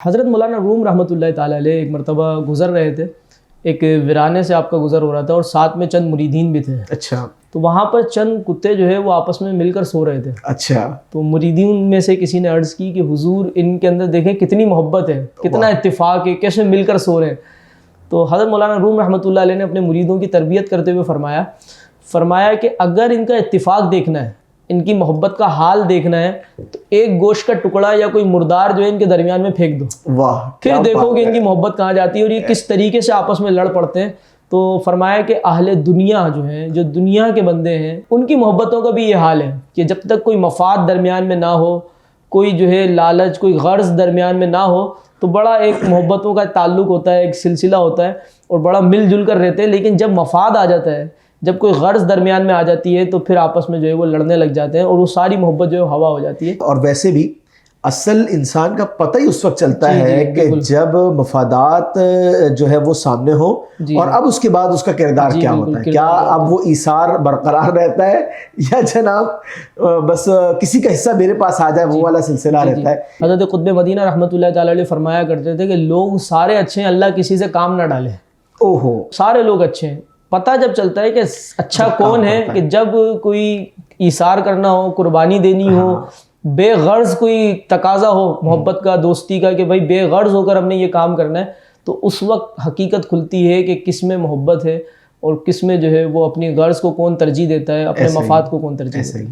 حضرت مولانا روم رحمۃ اللہ تعالیٰ علیہ ایک مرتبہ گزر رہے تھے، ایک ویرانے سے آپ کا گزر ہو رہا تھا اور ساتھ میں چند مریدین بھی تھے۔ اچھا، تو وہاں پر چند کتے جو ہے وہ آپس میں مل کر سو رہے تھے۔ اچھا، تو مریدین میں سے کسی نے عرض کی کہ حضور ان کے اندر دیکھیں کتنی محبت ہے، کتنا اتفاق ہے، کیسے مل کر سو رہے ہیں۔ تو حضرت مولانا روم رحمۃ اللہ علیہ نے اپنے مریدوں کی تربیت کرتے ہوئے فرمایا کہ اگر ان کا اتفاق دیکھنا ہے، ان کی محبت کا حال دیکھنا ہے، تو ایک گوشت کا ٹکڑا یا کوئی مردار جو ہے ان کے درمیان میں پھینک دو، واہ، پھر دیکھو کہ ان کی محبت کہاں جاتی ہے اور یہ کس طریقے سے آپس میں لڑ پڑتے ہیں۔ تو فرمایا کہ اہل دنیا جو ہیں، جو دنیا کے بندے ہیں، ان کی محبتوں کا بھی یہ حال ہے کہ جب تک کوئی مفاد درمیان میں نہ ہو، کوئی جو ہے لالچ، کوئی غرض درمیان میں نہ ہو، تو بڑا ایک محبتوں کا تعلق ہوتا ہے، ایک سلسلہ ہوتا ہے اور بڑا مل جل کر رہتے ہیں۔ لیکن جب مفاد آ جاتا ہے، جب کوئی غرض درمیان میں آ جاتی ہے، تو پھر آپس میں جو ہے وہ لڑنے لگ جاتے ہیں اور وہ ساری محبت جو ہے ہوا ہو جاتی ہے۔ اور ویسے بھی اصل انسان کا پتہ ہی اس وقت چلتا ہے کہ جب مفادات جو ہے وہ سامنے ہو، اور اب اس کے بعد اس کا کردار کیا ہوتا ہے۔ کیا اب وہ ایثار برقرار رہتا ہے یا جناب بس کسی کا حصہ میرے پاس آ جائے، وہ والا سلسلہ رہتا ہے۔ حضرت قطب مدینہ رحمۃ اللہ تعالیٰ علیہ فرمایا کرتے تھے کہ لوگ سارے اچھے ہیں، اللہ کسی سے کام نہ ڈالے۔ اوہو، سارے لوگ اچھے ہیں۔ پتہ جب چلتا ہے کہ اچھا کون ہے کہ جب کوئی ایثار کرنا ہو، قربانی دینی ہو، بے غرض کوئی تقاضا ہو محبت کا، دوستی کا، کہ بھائی بے غرض ہو کر ہم نے یہ کام کرنا ہے، تو اس وقت حقیقت کھلتی ہے کہ کس میں محبت ہے اور کس میں جو ہے وہ اپنی غرض کو کون ترجیح دیتا ہے، اپنے مفاد کو کون ترجیح دیتا ہے۔